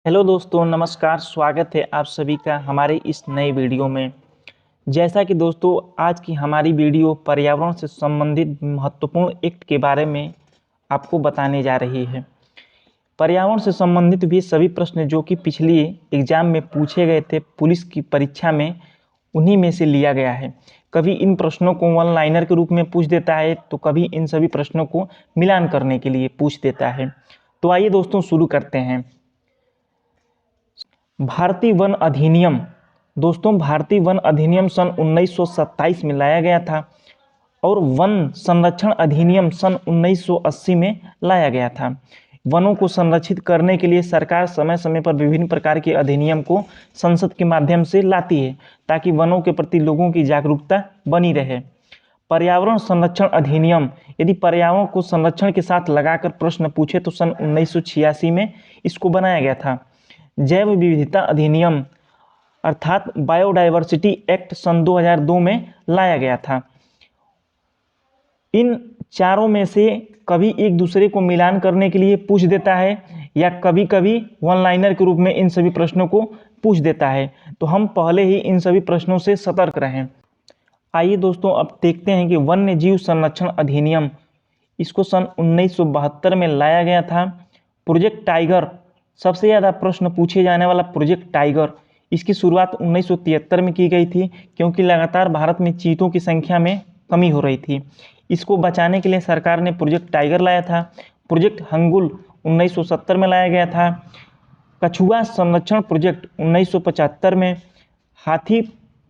Hello दोस्तों, नमस्कार। स्वागत है आप सभी का हमारे इस नए वीडियो में। जैसा कि दोस्तों आज की हमारी वीडियो पर्यावरण से संबंधित महत्वपूर्ण एक्ट के बारे में आपको बताने जा रही है। पर्यावरण से संबंधित भी सभी प्रश्न जो कि पिछली एग्जाम में पूछे गए थे पुलिस की परीक्षा में, उन्हीं में से लिया गया है। कभी इन प्रश्नों को वन लाइनर के रूप में पूछ देता है तो कभी इन सभी प्रश्नों को मिलान करने के लिए पूछ देता है। तो आइए दोस्तों शुरू करते हैं। भारतीय वन अधिनियम। दोस्तों भारतीय वन अधिनियम सन 1927 में लाया गया था और वन संरक्षण अधिनियम सन 1980 में लाया गया था। वनों को संरक्षित करने के लिए सरकार समय समय पर विभिन्न प्रकार के अधिनियम को संसद के माध्यम से लाती है ताकि वनों के प्रति लोगों की जागरूकता बनी रहे। पर्यावरण संरक्षण अधिनियम, यदि पर्यावरण को संरक्षण के साथ लगाकर प्रश्न पूछे तो सन 1986 में इसको बनाया गया था। जैव विविधता अधिनियम अर्थात बायोडायवर्सिटी एक्ट सन 2002 में लाया गया था। इन चारों में से कभी एक दूसरे को मिलान करने के लिए पूछ देता है या कभी कभी वन लाइनर के रूप में इन सभी प्रश्नों को पूछ देता है, तो हम पहले ही इन सभी प्रश्नों से सतर्क रहें। आइए दोस्तों अब देखते हैं कि वन्य जीव संरक्षण अधिनियम, इसको सन 1972 में लाया गया था। प्रोजेक्ट टाइगर, सबसे ज़्यादा प्रश्न पूछे जाने वाला प्रोजेक्ट टाइगर, इसकी शुरुआत 1973 में की गई थी क्योंकि लगातार भारत में चीतों की संख्या में कमी हो रही थी। इसको बचाने के लिए सरकार ने प्रोजेक्ट टाइगर लाया था। प्रोजेक्ट हंगुल 1970 में लाया गया था। कछुआ संरक्षण प्रोजेक्ट 1975 में, हाथी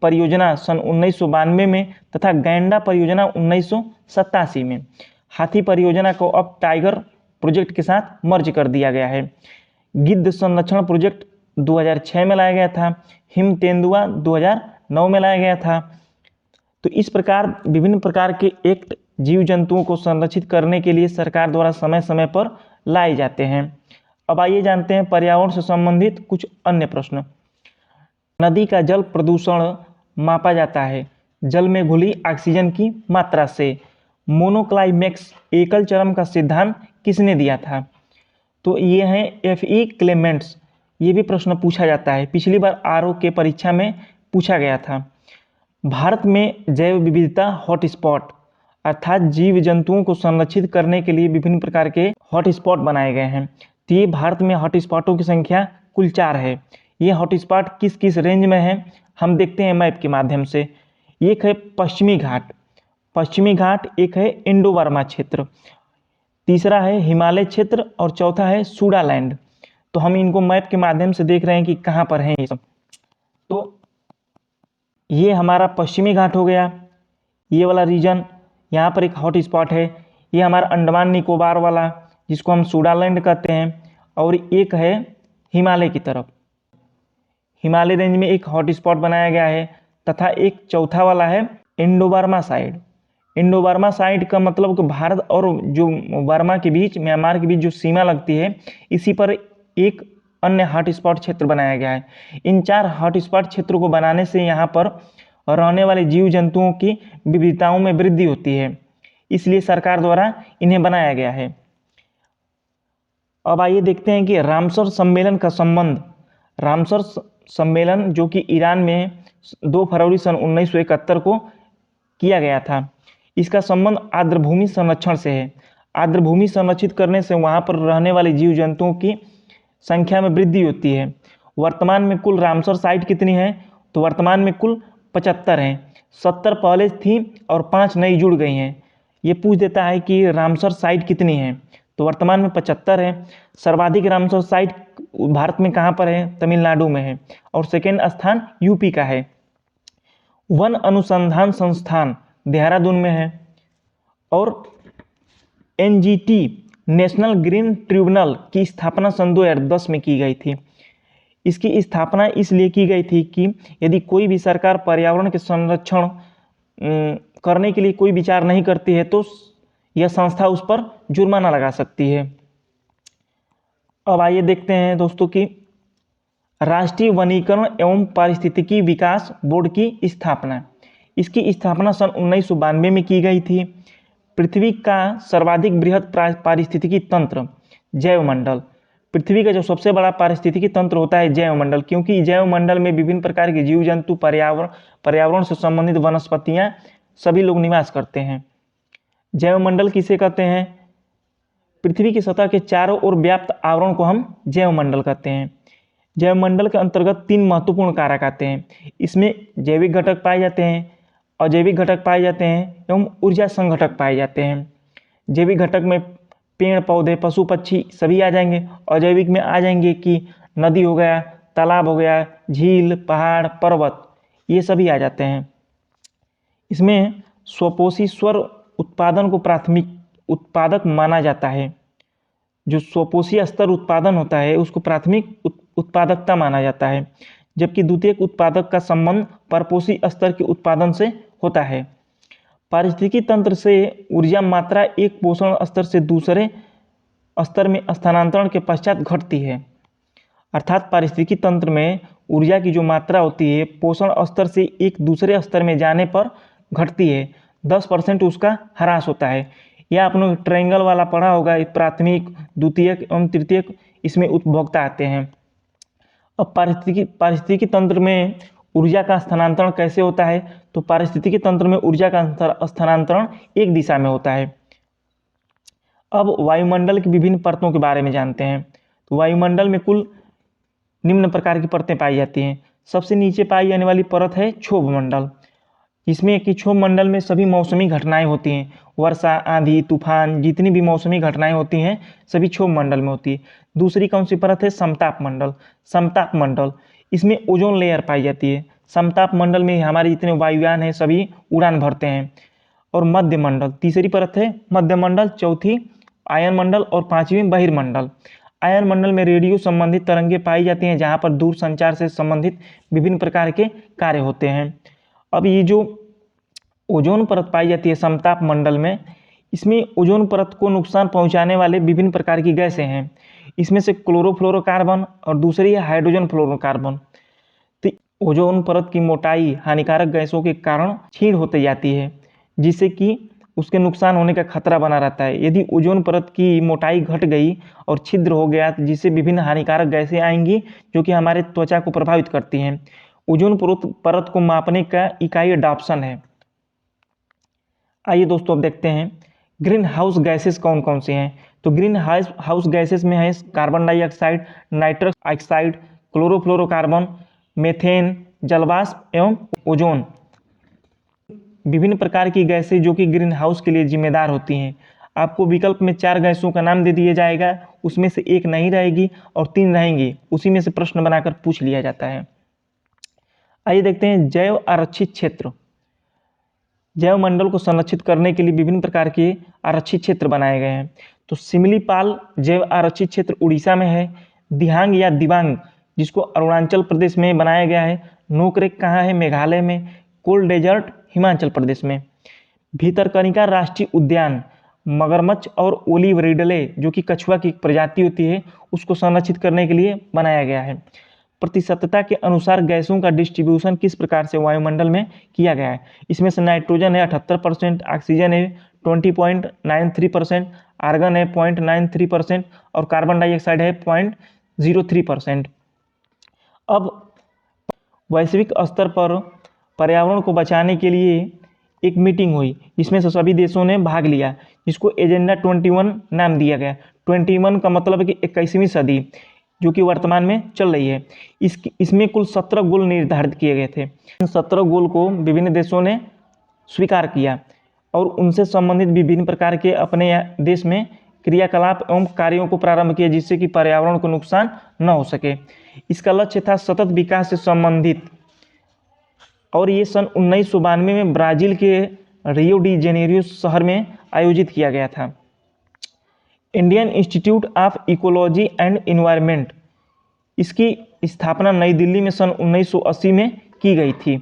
परियोजना सन 1992 में तथा गैंडा परियोजना 1987 में। हाथी परियोजना को अब टाइगर प्रोजेक्ट के साथ मर्ज कर दिया गया है। गिद्ध संरक्षण प्रोजेक्ट 2006 में लाया गया था। हिम तेंदुआ 2009 में लाया गया था। तो इस प्रकार विभिन्न प्रकार के एक्ट जीव जंतुओं को संरक्षित करने के लिए सरकार द्वारा समय समय पर लाए जाते हैं। अब आइए जानते हैं पर्यावरण से संबंधित कुछ अन्य प्रश्न। नदी का जल प्रदूषण मापा जाता है जल में घुली ऑक्सीजन की मात्रा से। मोनोक्लाइमेक्स एकल चरम का सिद्धांत किसने दिया था? तो ये हैं F.E. क्लेमेंट्स। ये भी प्रश्न पूछा जाता है, पिछली बार आरओ के परीक्षा में पूछा गया था। भारत में जैव विविधता हॉटस्पॉट अर्थात जीव जंतुओं को संरक्षित करने के लिए विभिन्न प्रकार के हॉटस्पॉट बनाए गए हैं। तो ये भारत में हॉटस्पॉटों की संख्या कुल 4 है। ये हॉटस्पॉट किस किस रेंज में है हम देखते हैं मैप के माध्यम से। एक है पश्चिमी घाट, एक है इंडो बर्मा क्षेत्र, तीसरा है हिमालय क्षेत्र और चौथा है सूडालैंड। तो हम इनको मैप के माध्यम से देख रहे हैं कि कहाँ पर हैं ये सब। तो ये हमारा पश्चिमी घाट हो गया, ये वाला रीजन, यहाँ पर एक हॉट स्पॉट है। ये हमारा अंडमान निकोबार वाला जिसको हम सूडालैंड कहते हैं, और एक है हिमालय की तरफ, हिमालय रेंज में एक हॉट स्पॉट बनाया गया है, तथा एक चौथा वाला है Indo Burma side. Indo Burma side का मतलब कि भारत और जो बर्मा के बीच, म्यांमार के बीच जो सीमा लगती है, इसी पर एक अन्य हॉट स्पॉट क्षेत्र बनाया गया है। इन 4 हॉट स्पॉट क्षेत्रों को बनाने से यहाँ पर रहने वाले जीव जंतुओं की विविधताओं में वृद्धि होती है, इसलिए सरकार द्वारा इन्हें बनाया गया है। अब आइए देखते हैं कि रामसर सम्मेलन का संबंध। रामसर सम्मेलन जो कि ईरान में 2 फरवरी सन 1971 को किया गया था, इसका संबंध आर्द्रभूमि संरक्षण से है। आर्द्रभूमि संरक्षित करने से वहाँ पर रहने वाले जीव जंतुओं की संख्या में वृद्धि होती है। वर्तमान में कुल रामसर साइट कितनी है? तो वर्तमान में कुल 75 हैं। 70 पहले थी और 5 नई जुड़ गई हैं। ये पूछ देता है कि रामसर साइट कितनी है, तो वर्तमान में 75 है। सर्वाधिक रामसर साइट भारत में कहाँ पर है? तमिलनाडु में है, और सेकेंड स्थान यूपी का है। वन अनुसंधान संस्थान देहरादून में है, और NGT नेशनल ग्रीन ट्रिब्यूनल की स्थापना सन 2010 में की गई थी। इसकी स्थापना इसलिए की गई थी कि यदि कोई भी सरकार पर्यावरण के संरक्षण करने के लिए कोई विचार नहीं करती है तो यह संस्था उस पर जुर्माना लगा सकती है। अब आइए देखते हैं दोस्तों कि राष्ट्रीय वनीकरण एवं पारिस्थितिकी विकास बोर्ड की स्थापना। इसकी स्थापना सन 1992 में की गई थी। पृथ्वी का सर्वाधिक बृहद पारिस्थितिकी तंत्र जैवमंडल पृथ्वी का जो सबसे बड़ा पारिस्थितिकी तंत्र होता है जैवमंडल, क्योंकि जैवमंडल में विभिन्न प्रकार के जीव जंतु, पर्यावरण से संबंधित वनस्पतियां सभी लोग निवास करते हैं। जैवमंडल किसे कहते हैं? पृथ्वी की सतह के चारों ओर व्याप्त आवरण को हम जैवमंडल कहते हैं। जैवमंडल के अंतर्गत 3 महत्वपूर्ण कारक आते हैं। इसमें जैविक घटक पाए जाते हैं, अजैविक घटक पाए जाते हैं एवं ऊर्जा संघटक पाए जाते हैं। जैविक घटक में पेड़ पौधे, पशु पक्षी सभी आ जाएंगे। अजैविक में आ जाएंगे कि नदी हो गया, तालाब हो गया, झील, पहाड़, पर्वत, ये सभी आ जाते हैं। इसमें स्वपोषी स्वर उत्पादन को प्राथमिक उत्पादक माना जाता है। जो स्वपोषी स्तर उत्पादन होता है उसको प्राथमिक उत्पादकता माना जाता है, जबकि द्वितीयक उत्पादक का संबंध परपोषी स्तर के उत्पादन से होता है। पारिस्थितिकी तंत्र से ऊर्जा मात्रा एक पोषण स्तर से दूसरे स्तर में स्थानांतरण के पश्चात घटती है। अर्थात पारिस्थितिकी तंत्र में ऊर्जा की जो मात्रा होती है पोषण स्तर से एक दूसरे स्तर में जाने पर घटती है। 10% उसका ह्रास होता है। या आपने ट्रायंगल वाला पढ़ा होगा, प्राथमिक, द्वितीयक एवं तृतीयक, इसमें उपभोक्ता आते हैं। अब पारिस्थितिकी तंत्र में ऊर्जा का स्थानांतरण कैसे होता है? तो पारिस्थितिकी तंत्र में ऊर्जा का स्थानांतरण एक दिशा में होता है। अब वायुमंडल की विभिन्न परतों के बारे में जानते हैं। तो वायुमंडल में कुल निम्न प्रकार की परतें पाई जाती हैं। सबसे नीचे पाई जाने वाली परत है क्षोभ मंडल, जिसमें कि क्षोभ मंडल में सभी मौसमी घटनाएं होती हैं। वर्षा, आंधी, तूफान, जितनी भी मौसमी घटनाएं होती हैं सभी क्षोभ मंडल में होती है। दूसरी कौन सी परत है? समताप मंडल। समताप मंडल, इसमें ओजोन लेयर पाई जाती है। समताप मंडल में हमारे जितने वायुयान हैं सभी उड़ान भरते हैं। और मध्य मंडल, तीसरी परत है मध्य मंडल, चौथी आयन मंडल और पांचवी बहिर्मंडल। आयन मंडल में रेडियो संबंधित तरंगें पाई जाती हैं, जहाँ पर दूर संचार से संबंधित विभिन्न प्रकार के कार्य होते हैं। अब ये जो ओजोन परत पाई जाती है समताप मंडल में, इसमें ओजोन परत को नुकसान पहुंचाने वाले विभिन्न प्रकार की गैसें हैं। इसमें से क्लोरोफ्लोरोकार्बन और दूसरी है हाइड्रोजन फ्लोरोकार्बन। तो ओजोन परत की मोटाई हानिकारक गैसों के कारण क्षीण होती जाती है, जिससे कि उसके नुकसान होने का खतरा बना रहता है। यदि ओजोन परत की मोटाई घट गई और छिद्र हो गया तो जिससे विभिन्न हानिकारक गैसें आएंगी जो कि हमारे त्वचा को प्रभावित करती हैं। ओजोन परत को मापने का इकाई डाप्सन है। आइए दोस्तों अब देखते हैं ग्रीन हाउस गैसेस कौन कौन से हैं। तो ग्रीन हाउस गैसेस में है carbon dioxide, nitrous oxide, chlorofluorocarbon, methane, जलवाष्प एवं ओजोन। विभिन्न प्रकार की गैसें जो कि ग्रीन हाउस के लिए जिम्मेदार होती हैं। आपको विकल्प में 4 गैसों का नाम दे दिया जाएगा, उसमें से एक नहीं रहेगी और 3 रहेंगी, उसी में से प्रश्न बनाकर पूछ लिया जाता है। आइए देखते हैं जैव आरक्षित क्षेत्र। जैव मंडल को संरक्षित करने के लिए विभिन्न प्रकार के आरक्षित क्षेत्र बनाए गए हैं। तो सिमलीपाल जैव आरक्षित क्षेत्र उड़ीसा में है। दिहांग या दिबांग जिसको अरुणाचल प्रदेश में बनाया गया है। नोकरेक कहाँ है? मेघालय में। कोल डेजर्ट हिमाचल प्रदेश में। भीतरकनिका राष्ट्रीय उद्यान मगरमच्छ और ओलिव रिडले जो कि कछुआ की प्रजाति होती है उसको संरक्षित करने के लिए बनाया गया है। प्रतिशतता के अनुसार गैसों का डिस्ट्रीब्यूशन किस प्रकार से वायुमंडल में किया गया है? इसमें से नाइट्रोजन है 78%, ऑक्सीजन है 20.93%, आर्गन है 0.93% और कार्बन डाइऑक्साइड है 0.03%। अब वैश्विक स्तर पर पर्यावरण को बचाने के लिए एक मीटिंग हुई जिसमें से सभी देशों ने भाग लिया, जिसको एजेंडा 21 नाम दिया गया। 21 का मतलब है कि 21वीं सदी जो कि वर्तमान में चल रही है। इसमें कुल 17 गोल निर्धारित किए गए थे। इन 17 गोल को विभिन्न देशों ने स्वीकार किया और उनसे संबंधित विभिन्न प्रकार के अपने देश में क्रियाकलाप एवं कार्यों को प्रारंभ किया जिससे कि पर्यावरण को नुकसान न हो सके। इसका लक्ष्य था सतत विकास से संबंधित और ये सन 1992 में ब्राज़ील के रियो डी जेनेरियो शहर में आयोजित किया गया था। Indian institute of ecology and environment, इसकी स्थापना नई दिल्ली में सन 1980 में की गई थी।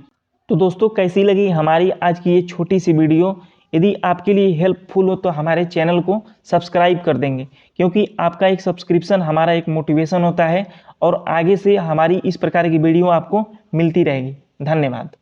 तो दोस्तों कैसी लगी हमारी आज की ये छोटी सी वीडियो? यदि आपके लिए हेल्पफुल हो तो हमारे चैनल को सब्सक्राइब कर देंगे, क्योंकि आपका एक सब्सक्रिप्शन हमारा एक मोटिवेशन होता है और आगे से हमारी इस प्रकार की वीडियो आपको मिलती रहेगी। धन्यवाद।